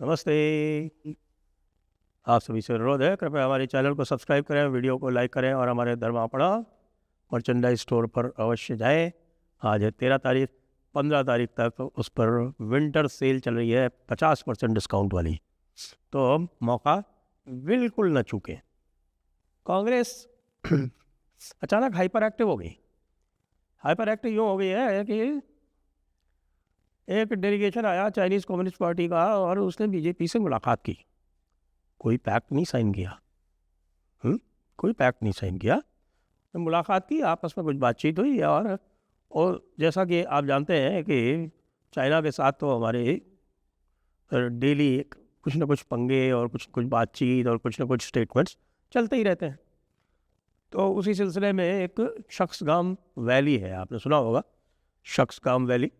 नमस्ते। आप सभी से अनुरोध है, कृपया हमारे चैनल को सब्सक्राइब करें, वीडियो को लाइक करें और हमारे धर्मापड़ा मर्चेंडाइज स्टोर पर अवश्य जाएं। आज है 13 तारीख, 15 तारीख तक उस पर विंटर सेल चल रही है 50% डिस्काउंट वाली, तो मौका बिल्कुल न चूकें। कांग्रेस अचानक हाइपर एक्टिव हो गई। हाइपर एक्टिव यूँ हो गई है कि एक डेलीगेशन आया चाइनीज़ कम्युनिस्ट पार्टी का और उसने बीजेपी से मुलाकात की। कोई पैक्ट नहीं साइन किया, कोई पैक्ट नहीं साइन किया। तो मुलाकात की, आपस में कुछ बातचीत हुई और जैसा कि आप जानते हैं कि चाइना के साथ तो हमारे डेली कुछ ना कुछ पंगे और कुछ कुछ बातचीत और कुछ ना कुछ स्टेटमेंट्स चलते ही रहते हैं। तो उसी सिलसिले में एक शख्सगाम वैली है, आपने सुना होगा शख्सगाम वैली।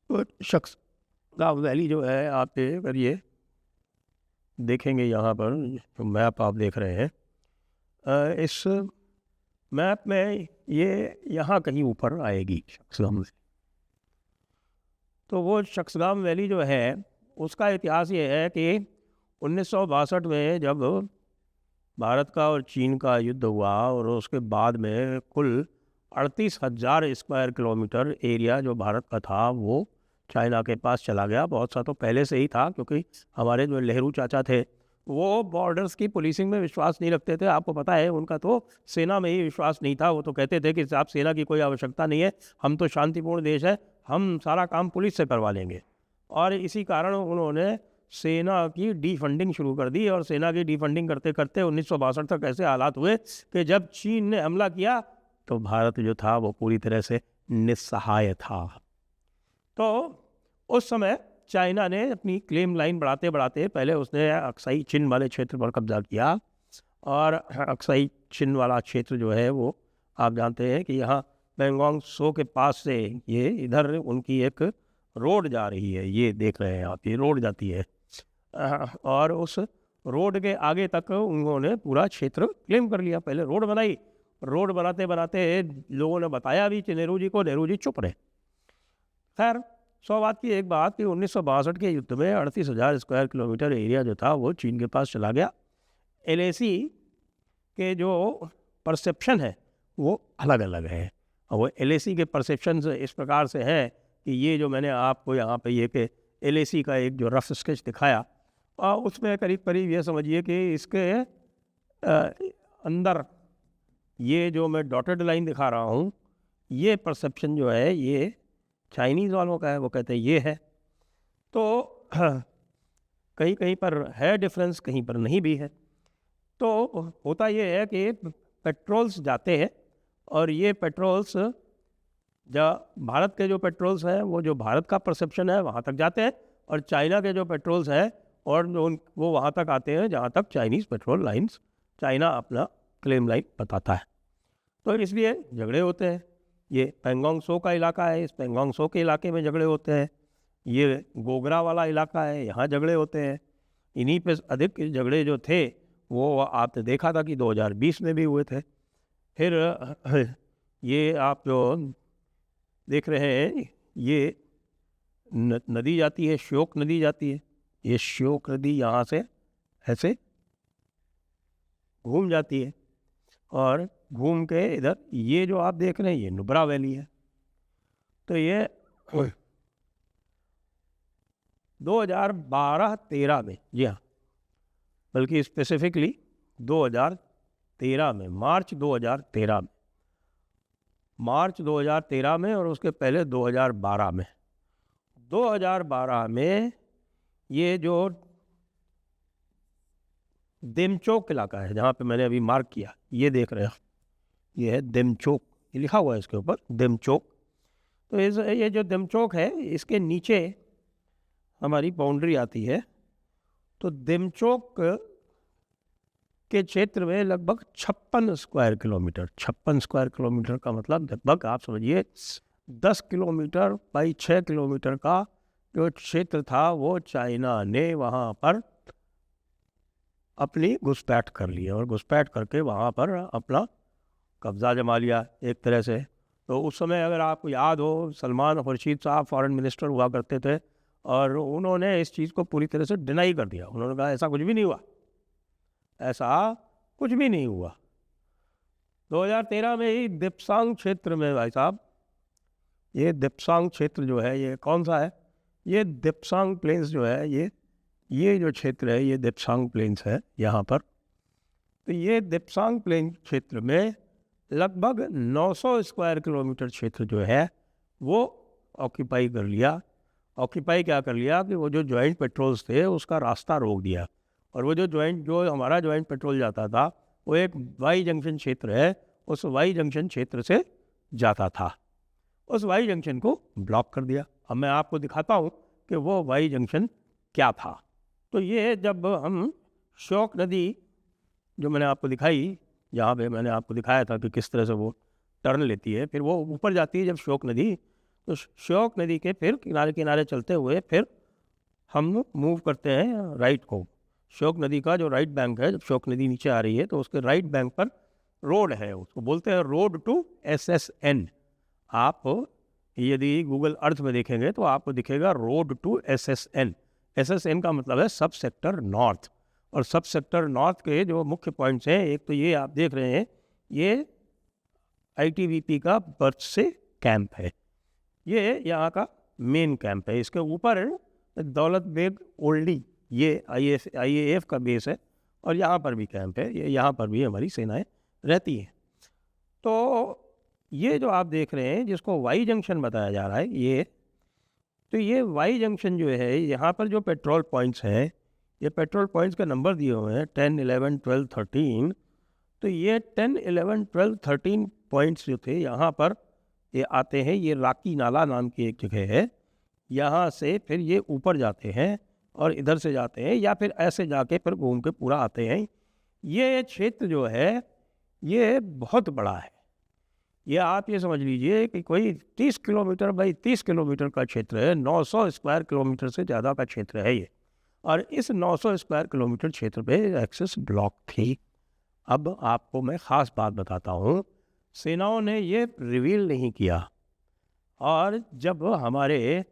तो शख्सगाम वैली जो है, आप अगर ये देखेंगे यहाँ पर जो मैप आप देख रहे हैं, इस मैप में ये यहाँ कहीं ऊपर आएगी शख्सगाम वैली। तो वो शख्सगाम वैली जो है उसका इतिहास ये है कि 1962 में जब भारत का और चीन का युद्ध हुआ और उसके बाद में कुल 38,000 स्क्वायर किलोमीटर एरिया जो भारत का था वो चाइना के पास चला गया। बहुत सा तो पहले से ही था, क्योंकि हमारे जो नेहरू चाचा थे वो बॉर्डर्स की पुलिसिंग में विश्वास नहीं रखते थे। आपको पता है, उनका तो सेना में ही विश्वास नहीं था। वो तो कहते थे कि साहब सेना की कोई आवश्यकता नहीं है, हम तो शांतिपूर्ण देश है, हम सारा काम पुलिस से करवा लेंगे। और इसी कारण उन्होंने सेना की डीफंडिंग शुरू कर दी और सेना की डीफंडिंग करते करते 1962 तक ऐसे हालात हुए कि जब चीन ने हमला किया तो भारत जो था वो पूरी तरह से निस्सहाय था। तो उस समय चाइना ने अपनी क्लेम लाइन बढ़ाते बढ़ाते पहले उसने अक्साई चिन वाले क्षेत्र पर कब्जा किया। और अक्साई चिन वाला क्षेत्र जो है वो आप जानते हैं कि यहाँ पेंगोंग सो के पास से ये इधर उनकी एक रोड जा रही है, ये देख रहे हैं आप, ये रोड जाती है। और उस रोड के आगे तक उन्होंने पूरा क्षेत्र क्लेम कर लिया। पहले रोड बनाई, रोड बनाते बनाते लोगों ने बताया भी कि नेहरू जी को, नेहरू जी चुप रहे। खैर, 100 बात की एक बात कि 1962 के युद्ध में 38,000 स्क्वायर किलोमीटर एरिया जो था वो चीन के पास चला गया। एलएसी के जो परसेप्शन है वो अलग अलग है। और वो एलएसी के परसेप्शन इस प्रकार से हैं कि ये जो मैंने आपको यहाँ पे ये कि एलएसी का एक जो रफ स्केच दिखाया, उसमें करीब करीब ये समझिए कि इसके अंदर ये जो मैं डॉटेड लाइन दिखा रहा हूँ, ये परसेप्शन जो है ये चाइनीज़ वालों का है। वो कहते हैं ये है। तो कहीं कहीं पर है डिफरेंस, कहीं पर नहीं भी है। तो होता ये है कि पेट्रोल्स जाते हैं और ये पेट्रोल्स भारत के जो पेट्रोल्स हैं वो जो भारत का परसेप्शन है वहाँ तक जाते हैं, और चाइना के जो पेट्रोल्स हैं और वो वहाँ तक आते हैं जहाँ तक चाइनीज़ पेट्रोल लाइंस, चाइना अपना क्लेम लाइन बताता है। तो इसलिए झगड़े होते हैं। ये पेंगोंग सो का इलाका है, इस पेंगोंग सो के इलाके में झगड़े होते हैं। ये गोगरा वाला इलाका है, यहाँ झगड़े होते हैं। इन्हीं पे अधिक झगड़े जो थे वो आपने देखा था कि 2020 में भी हुए थे। फिर ये आप जो देख रहे हैं ये नदी जाती है, श्योक नदी जाती है। ये श्योक नदी यहाँ से ऐसे घूम जाती है और घूम के इधर ये जो आप देख रहे हैं ये नुब्रा वैली है। तो ये 2012-13 में, जी हाँ, बल्कि स्पेसिफिकली 2013 में, मार्च 2013 में और उसके पहले 2012 में। 2012 में ये जो देमचोक इलाका है जहाँ पे मैंने अभी मार्क किया, ये देख रहे हैं, ये है देमचोक, ये लिखा हुआ है इसके ऊपर देमचोक। तो ये जो देमचोक है इसके नीचे हमारी बाउंड्री आती है। तो देमचोक के क्षेत्र में लगभग 56 स्क्वायर किलोमीटर, 56 स्क्वायर किलोमीटर का मतलब लगभग आप समझिए 10 किलोमीटर बाई 6 किलोमीटर का जो क्षेत्र था वो चाइना ने वहाँ पर अपनी घुसपैठ कर ली और घुसपैठ करके वहाँ पर अपना कब्ज़ा जमा लिया एक तरह से। तो उस समय अगर आपको याद हो, सलमान खुर्शीद साहब फॉरेन मिनिस्टर हुआ करते थे और उन्होंने इस चीज़ को पूरी तरह से डिनाई कर दिया। उन्होंने कहा ऐसा कुछ भी नहीं हुआ, ऐसा कुछ भी नहीं हुआ। 2013 में ही दिप्सांग क्षेत्र में भाई साहब, ये दिप्सांग क्षेत्र जो है ये कौन सा है? ये दिप्सांग प्लेन्स जो है, ये जो क्षेत्र है ये दिप्सांग प्लेन्स है यहाँ पर। तो ये दिप्सांग प्लेन क्षेत्र में लगभग 900 स्क्वायर किलोमीटर क्षेत्र जो है वो ऑक्यूपाई कर लिया। ऑक्यूपाई क्या कर लिया कि वो जो जॉइंट पेट्रोल्स थे उसका रास्ता रोक दिया, और वो जो हमारा जॉइंट पेट्रोल जाता था वो एक वाई जंक्शन क्षेत्र है, उस वाई जंक्शन क्षेत्र से जाता था, उस वाई जंक्शन को ब्लॉक कर दिया। अब मैं आपको दिखाता हूँ कि वो वाई जंक्शन क्या था। तो ये जब हम श्योक नदी जो मैंने आपको दिखाई, जहाँ पे मैंने आपको दिखाया था कि किस तरह से वो टर्न लेती है, फिर वो ऊपर जाती है जब श्योक नदी, तो श्योक नदी के फिर किनारे किनारे चलते हुए फिर हम मूव करते हैं राइट को। श्योक नदी का जो राइट बैंक है, जब श्योक नदी नीचे आ रही है तो उसके राइट बैंक पर रोड है, उसको बोलते हैं रोड टू SSN। आप यदि गूगल अर्थ में देखेंगे तो आपको दिखेगा रोड टू SSN। SSN का मतलब है सब सेक्टर नॉर्थ, और सब सेक्टर नॉर्थ के जो मुख्य पॉइंट्स हैं, एक तो ये आप देख रहे हैं, ये ITBP का बर्थ से कैंप है, ये यहाँ का मेन कैंप है। इसके ऊपर दौलत बेग ओल्डी, ये IAF का बेस है, और यहाँ पर भी कैंप है, ये यहाँ पर भी हमारी सेनाएं रहती हैं। तो ये जो आप देख रहे हैं जिसको वाई जंक्शन बताया जा रहा है, तो ये वाई जंक्शन जो है, यहाँ पर जो पेट्रोल पॉइंट्स हैं, ये पेट्रोल पॉइंट्स का नंबर दिए हुए हैं 10, 11, 12, 13। तो ये 10, 11, 12, 13 पॉइंट्स जो थे यहाँ पर ये आते हैं। ये राकी नाला नाम की एक जगह है, यहाँ से फिर ये ऊपर जाते हैं और इधर से जाते हैं, या फिर ऐसे जाके फिर घूम के पूरा आते हैं। ये क्षेत्र जो है ये बहुत बड़ा है, ये आप ये समझ लीजिए कि कोई 30 किलोमीटर बाई 30 किलोमीटर का क्षेत्र है, 900 स्क्वायर किलोमीटर से ज़्यादा का क्षेत्र है ये, और इस 900 स्क्वायर किलोमीटर क्षेत्र पे एक्सेस ब्लॉक थी। अब आपको मैं ख़ास बात बताता हूँ, सेनाओं ने ये रिवील नहीं किया, और जब हमारे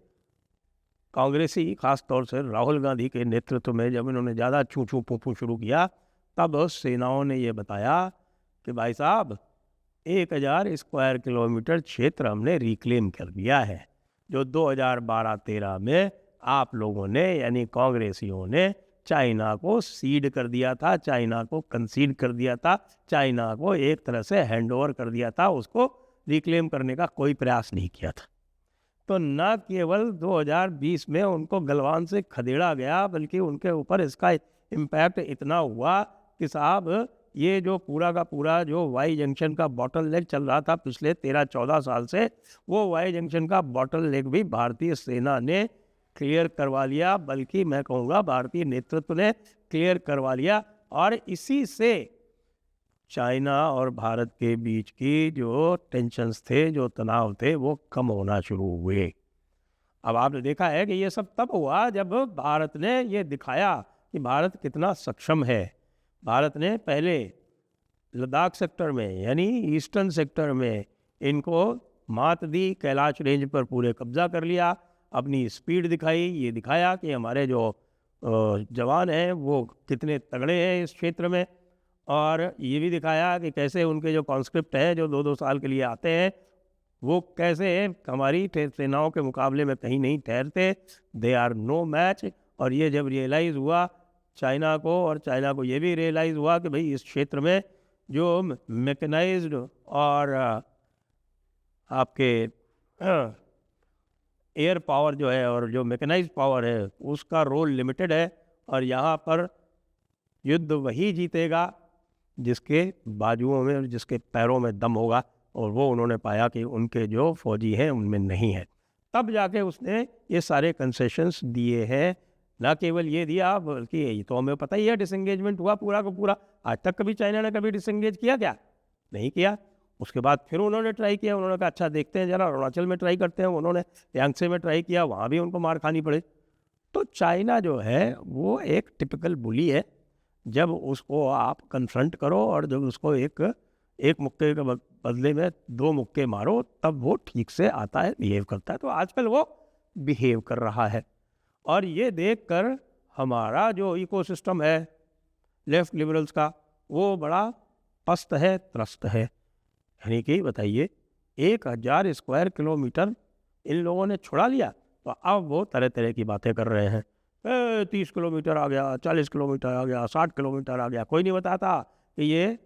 कांग्रेसी ख़ास तौर से राहुल गांधी के नेतृत्व में जब इन्होंने ज़्यादा चू चू पू पू शुरू किया, तब सेनाओं ने ये बताया कि भाई साहब 1000 स्क्वायर किलोमीटर क्षेत्र हमने रिक्लेम कर लिया है, जो 2012-13 में आप लोगों ने यानी कांग्रेसियों ने चाइना को सीड कर दिया था, चाइना को कंसीड कर दिया था, चाइना को एक तरह से हैंडओवर कर दिया था, उसको रिक्लेम करने का कोई प्रयास नहीं किया था। तो न केवल 2020 में उनको गलवान से खदेड़ा गया, बल्कि उनके ऊपर इसका इम्पैक्ट इतना हुआ कि साहब ये जो पूरा का पूरा जो वाई जंक्शन का बॉटल नेक चल रहा था पिछले 13-14 साल से, वो वाई जंक्शन का बॉटल नेक भी भारतीय सेना ने क्लियर करवा लिया, बल्कि मैं कहूँगा भारतीय नेतृत्व ने क्लियर करवा लिया, और इसी से चाइना और भारत के बीच की जो टेंशन्स थे, जो तनाव थे, वो कम होना शुरू हुए। अब आपने देखा है कि ये सब तब हुआ जब भारत ने ये दिखाया कि भारत कितना सक्षम है। भारत ने पहले लद्दाख सेक्टर में यानी ईस्टर्न सेक्टर में इनको मात दी, कैलाश रेंज पर पूरे कब्जा कर लिया, अपनी स्पीड दिखाई, ये दिखाया कि हमारे जो जवान हैं वो कितने तगड़े हैं इस क्षेत्र में, और ये भी दिखाया कि कैसे उनके जो कॉन्स्क्रिप्ट हैं जो 2-2 साल के लिए आते हैं, वो कैसे हमारी सेनाओं के मुकाबले में कहीं नहीं ठहरते, दे आर नो मैच। और ये जब रियलाइज़ हुआ चाइना को, और चाइना को ये भी रियलाइज़ हुआ कि भाई इस क्षेत्र में जो मैकेनाइज्ड और आपके एयर पावर जो है और जो मैकेनाइज्ड पावर है उसका रोल लिमिटेड है, और यहाँ पर युद्ध वही जीतेगा जिसके बाजुओं में और जिसके पैरों में दम होगा, और वो उन्होंने पाया कि उनके जो फौजी हैं उनमें नहीं है। तब जाके उसने ये सारे कंसेशंस दिए हैं। ना केवल ये दिया बल्कि ये तो हमें पता ही है डिसएंगेजमेंट हुआ पूरा का पूरा। आज तक कभी चाइना ने कभी डिसएंगेज किया क्या? नहीं किया। उसके बाद फिर उन्होंने ट्राई किया, उन्होंने कहा अच्छा देखते हैं जरा अरुणाचल में ट्राई करते हैं, उन्होंने यांगसे में ट्राई किया, वहाँ भी उनको मार खानी पड़े। तो चाइना जो है वो एक टिपिकल बुली है, जब उसको आप कन्फ्रंट करो और जब उसको एक मुक्के के बदले में 2 मुक्के मारो तब वो ठीक से आता है, बिहेव करता है। तो आजकल वो बिहेव कर रहा है, और ये देखकर हमारा जो इकोसिस्टम है लेफ्ट लिबरल्स का वो बड़ा पस्त है, त्रस्त है। यानी कि बताइए 1000 स्क्वायर किलोमीटर इन लोगों ने छुड़ा लिया, तो अब वो तरह तरह की बातें कर रहे हैं। 30 किलोमीटर आ गया, 40 किलोमीटर आ गया, 60 किलोमीटर आ गया। कोई नहीं बताता कि ये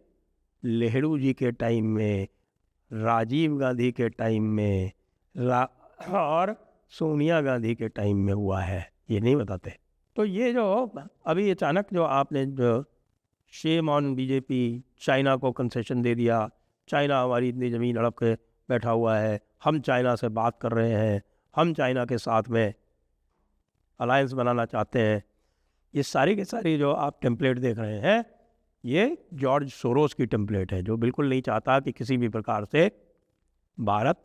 नेहरू जी के टाइम में, राजीव गांधी के टाइम में और सोनिया गांधी के टाइम में हुआ है, ये नहीं बताते। तो ये जो अभी अचानक जो आपने जो शेम ऑन बीजेपी, चाइना को कंसेशन दे दिया, चाइना हमारी इतनी ज़मीन हड़प के बैठा हुआ है, हम चाइना से बात कर रहे हैं, हम चाइना के साथ में अलायंस बनाना चाहते हैं, ये सारी के सारी जो आप टेम्पलेट देख रहे हैं ये जॉर्ज सोरोस की टेम्पलेट है, जो बिल्कुल नहीं चाहता कि किसी भी प्रकार से भारत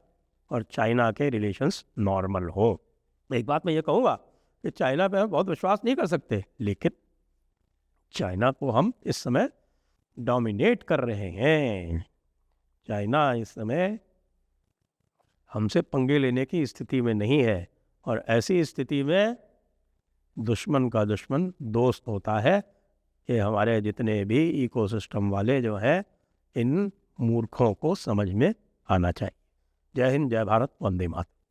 और चाइना के रिलेशंस नॉर्मल हो। एक बात मैं ये कहूँगा कि चाइना पे हम बहुत विश्वास नहीं कर सकते, लेकिन चाइना को हम इस समय डोमिनेट कर रहे हैं। चाइना इस समय हमसे पंगे लेने की स्थिति में नहीं है, और ऐसी स्थिति में दुश्मन का दुश्मन दोस्त होता है। ये हमारे जितने भी इकोसिस्टम वाले जो हैं, इन मूर्खों को समझ में आना चाहिए। जय हिंद, जय भारत, वंदे मातरम।